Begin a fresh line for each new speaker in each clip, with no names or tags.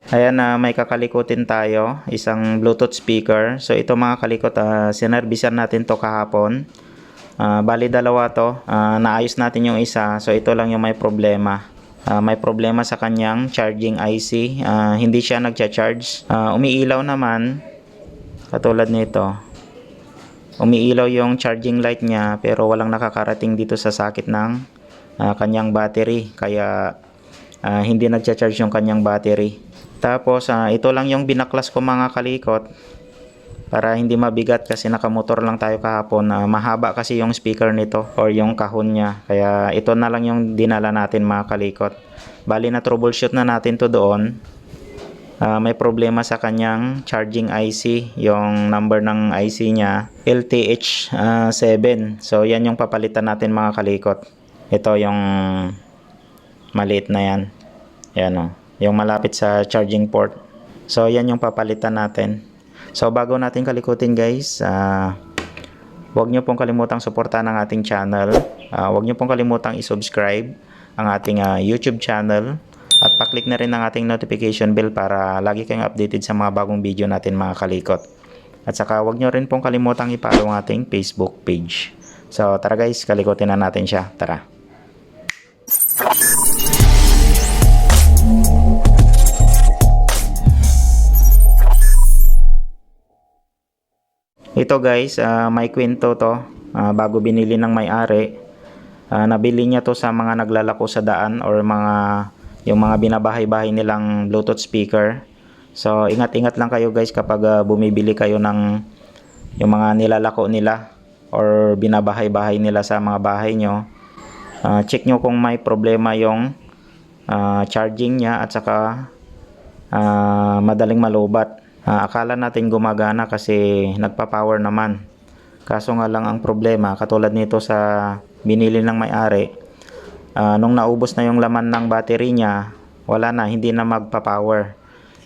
Ayan na may kakalikutin tayo, isang Bluetooth speaker. So ito mga kalikot, sinervisan natin to kahapon. Bali dalawa to, naayos natin yung isa. So ito lang yung may problema. May problema sa kanyang charging IC. Hindi siya nagcha-charge. Umiilaw naman, katulad nito. Umiilaw yung charging light niya pero walang nakakarating dito sa sakit ng kanyang battery. Kaya hindi nagcha-charge yung kanyang battery. Tapos ito lang yung binaklas ko mga kalikot para hindi mabigat kasi nakamotor lang tayo kahapon. Mahaba kasi yung speaker nito or yung kahon niya. Kaya ito na lang yung dinala natin mga kalikot. Bali na troubleshoot na natin to doon. May problema sa kanyang charging IC. Yung number ng IC niya LTH7. So yan yung papalitan natin mga kalikot. Ito yung maliit na yan. Yan o. Yung malapit sa charging port. So yan yung papalitan natin. So bago natin kalikutin guys, huwag nyo pong kalimutang suportahan ang ating channel. Huwag nyo pong kalimutang i-subscribe ang ating YouTube channel. At pa-click na rin ang ating notification bell para lagi kayong updated sa mga bagong video natin mga kalikot. At saka huwag nyo rin pong kalimutang i-follow ang ating Facebook page. So tara guys, kalikutin na natin siya. Tara. Ito guys, may kwento to. Bago binili ng may-ari, nabili niya to sa mga naglalako sa daan or yung mga binabahay-bahay nilang Bluetooth speaker. So ingat-ingat lang kayo guys kapag bumibili kayo ng yung mga nilalako nila or binabahay-bahay nila sa mga bahay nyo. Check nyo kung may problema yung charging niya at saka madaling malubat. Akala natin gumagana kasi nagpa-power naman. Kaso nga lang ang problema, katulad nito sa binili ng may-ari, nung naubos na yung laman ng battery niya, wala na, hindi na magpa-power.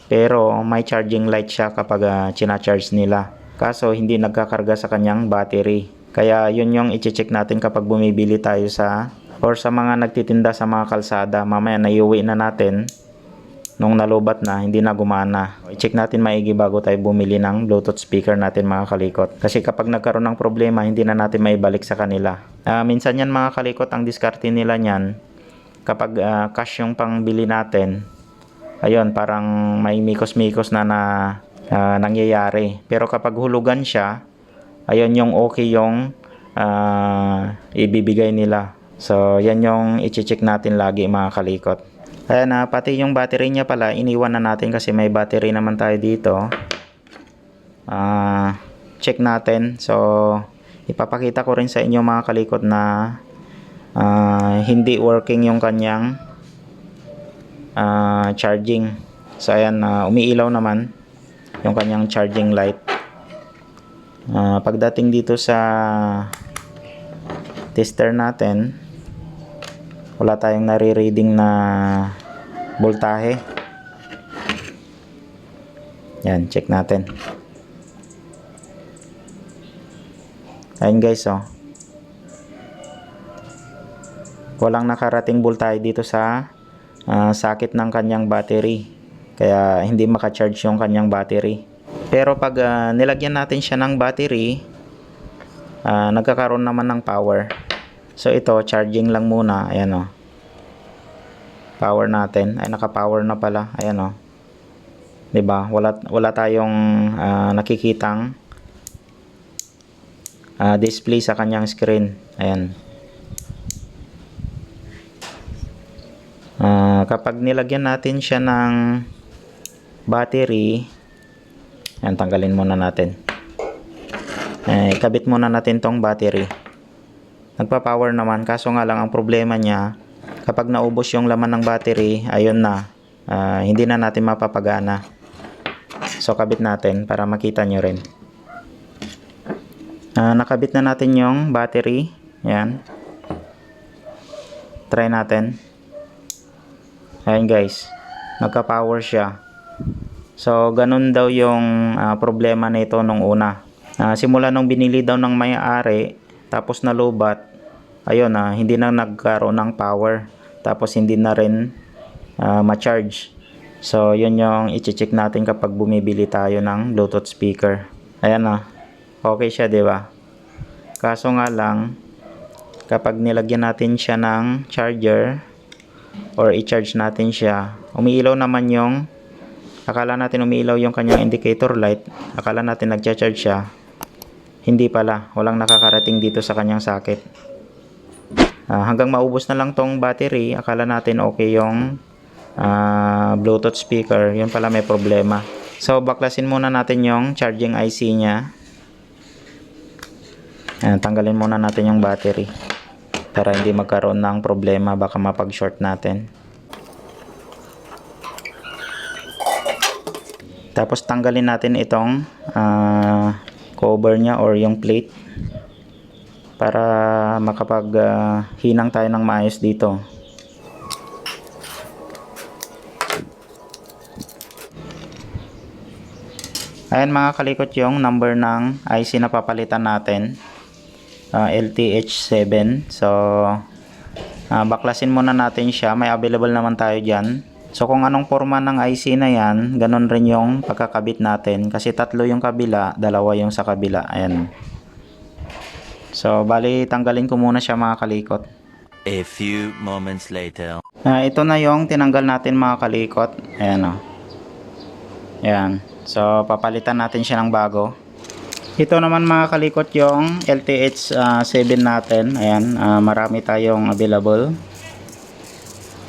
Pero may charging light siya kapag china-charge nila. Kaso hindi nagkakarga sa kanyang battery. Kaya yun yung i-check natin kapag bumibili tayo sa mga nagtitinda sa mga kalsada. Mamaya naiuwi na natin. Nung nalubat na, hindi na gumana. I-check natin maigi bago tayo bumili ng Bluetooth speaker natin mga kalikot. Kasi kapag nagkaroon ng problema, hindi na natin maibalik sa kanila. Minsan yan mga kalikot, ang diskarte nila niyan, kapag cash yung pangbili natin, ayun, parang may mikos-mikos na nangyayari. Pero kapag hulugan siya, ayun yung okay yung ibibigay nila. So, yan yung i-check natin lagi mga kalikot. Ayan na, pati yung battery niya pala, iniwan na natin kasi may battery naman tayo dito. Check natin. So, ipapakita ko rin sa inyo mga kalikot na hindi working yung kanyang charging. So, ayan, umiilaw naman yung kanyang charging light. Pagdating dito sa tester natin, wala tayong nare-reading na voltahe. Yan, check natin. Ayun guys, oh. Walang nakarating voltahe dito sa sakit ng kanyang battery. Kaya hindi maka-charge yung kanyang battery. Pero pag nilagyan natin siya ng battery, nagkakaroon naman ng power. So ito, charging lang muna. Ayan o. Power natin. Ay, naka-power na pala. Ayan o. Diba? Wala tayong nakikitang display sa kanyang screen. Ayan. Kapag nilagyan natin siya ng battery, ayan, tanggalin muna natin. Ikabit muna natin tong battery. Nagpa-power naman, kaso nga lang ang problema niya, kapag naubos yung laman ng battery, ayun na, hindi na natin mapapagana. So kabit natin para makita nyo rin. Nakabit na natin yung battery. Yan. Try natin. Ayan guys, nagka-power siya. So ganun daw yung problema nito nung una. Simula nung binili daw ng may-ari, tapos nalubat, ayun, hindi na nagkaroon ng power. Tapos hindi na rin ma-charge. So, yun yung i-check natin kapag bumibili tayo ng Bluetooth speaker. Ayan na. Okay siya, di ba? Kaso nga lang, kapag nilagyan natin siya ng charger or i-charge natin siya, umiilaw naman yung, akala natin umiilaw yung kanyang indicator light. Akala natin nagcha-charge siya. Hindi pala. Walang nakakarating dito sa kanyang socket. Hanggang maubos na lang tong battery, akala natin okay yung Bluetooth speaker. Yun pala may problema. So baklasin muna natin yung charging IC nya. Tanggalin muna natin yung battery para hindi magkaroon ng problema, baka mapag-short natin. Tapos tanggalin natin itong cover nya or yung plate para makapag hinang tayo ng maayos dito. Ayan mga kalikot yung number ng IC na papalitan natin, LTH7. So baklasin muna natin siya. May available naman tayo dyan. So kung anong forma ng IC na yan, ganun rin yung pagkakabit natin. Kasi tatlo yung kabila, dalawa yung sa kabila. Ayan. So bali tanggalin ko muna siya mga kalikot.
A few moments later.
Ito na yung tinanggal natin mga kalikot. Ayan o. Ayan. So papalitan natin siya ng bago. Ito naman mga kalikot yung LTH7 natin. Ayan. Marami tayong available.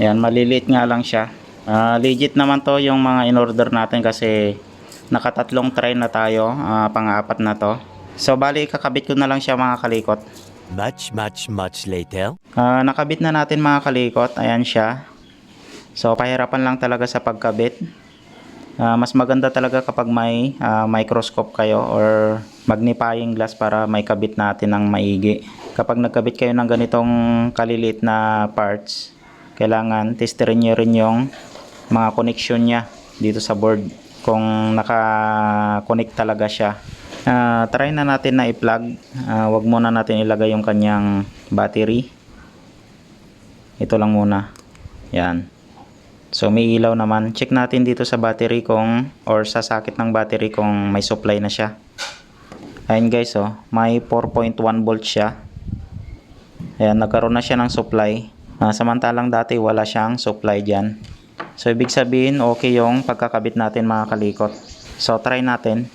Ayan. Maliliit nga lang siya. Legit naman to yung mga in-order natin kasi nakatatlong try na tayo. Pang-apat na to. So bali kakabit ko na lang siya mga kalikot.
Much later.
Nakabit na natin mga kalikot. Ayan siya. So pahirapan lang talaga sa pagkabit. Mas maganda talaga kapag may microscope kayo or magnifying glass para may kabit natin ng maigi. Kapag nagkabit kayo ng ganitong kaliliit na parts, kailangan testerin nyo rin yung mga connection nya dito sa board kung naka-connect talaga siya. Try na natin na i-plug. Wag muna natin ilagay yung kanyang battery. Ito lang muna. Yan. So may ilaw naman. Check natin dito sa battery kung or sa socket ng battery kung may supply na siya. Ayun guys, oh, may 4.1 volts siya. Ayan, nagkaroon na siya ng supply. Samantalang dati wala siyang supply dyan. So ibig sabihin okay yung pagkakabit natin mga kalikot. So try natin.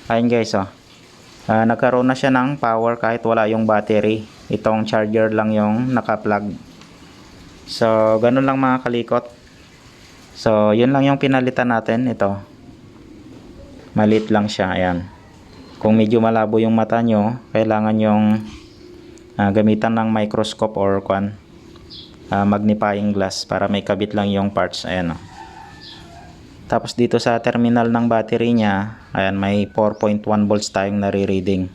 Ayun guys, oh. Nagkaroon na siya ng power kahit wala yung battery. Itong charger lang yung naka-plug. So ganun lang mga kalikot. So yun lang yung pinalitan natin. Ito. Maliit lang siya. Ayan. Kung medyo malabo yung mata nyo, kailangan yung gamitan ng microscope or magnifying glass para may kabit lang yung parts. Ayan, oh. Tapos dito sa terminal ng battery niya, ayan, may 4.1 volts tayong nare-reading.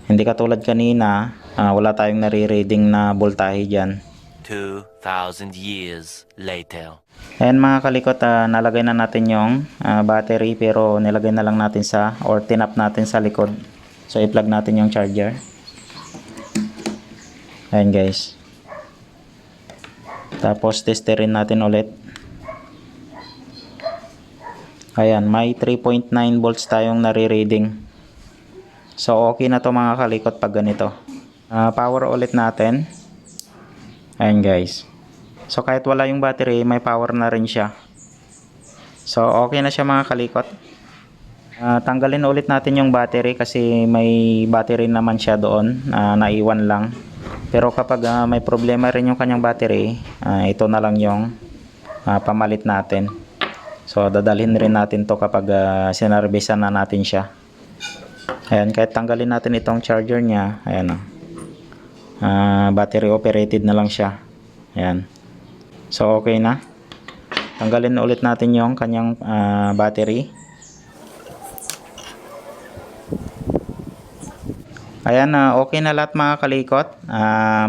Hindi katulad kanina, wala tayong nare-reading na voltahe dyan.
2,000 years later.
Ayan mga kalikot, nalagay na natin yung battery pero nilagay na lang natin sa or tinap natin sa likod. So i-plug natin yung charger. Ayan guys. Tapos testerin natin ulit. Ayan, may 3.9 volts tayong nare-reading. So okay na to mga kalikot pag ganito. Power ulit natin. Ayan guys. So kahit wala yung battery, may power na rin siya. So okay na siya mga kalikot. Tanggalin ulit natin yung battery kasi may battery naman siya doon. Naiwan lang. Pero kapag may problema rin yung kanyang battery, ito na lang yung pamalit natin. So dadalhin rin natin to kapag sinarbisan na natin siya. Ayan, kahit tanggalin natin itong charger niya. Ayan, battery operated na lang siya. Ayan. So okay na. Tanggalin ulit natin yung kanyang battery. Ayan, okay na lahat mga kalikot.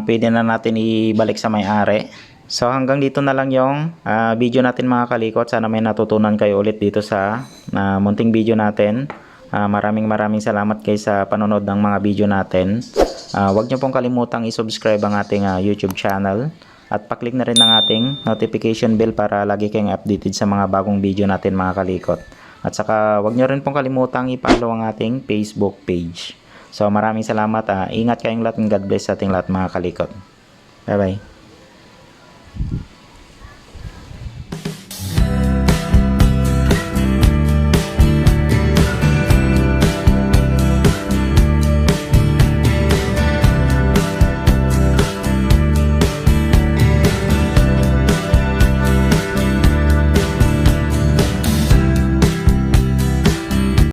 Pwede na natin ibalik sa may-ari. So hanggang dito na lang yung video natin mga kalikot. Sana may natutunan kayo ulit dito sa munting video natin. Maraming salamat kayo sa panonood ng mga video natin. Huwag niyo pong kalimutang i-subscribe ang ating YouTube channel. At paklik na rin ng ating notification bell para lagi kayong updated sa mga bagong video natin mga kalikot. At saka wag nyo rin pong kalimutang i-follow ang ating Facebook page. So maraming salamat. Ingat kayong lahat and God bless sa ating lahat mga kalikot. Bye bye.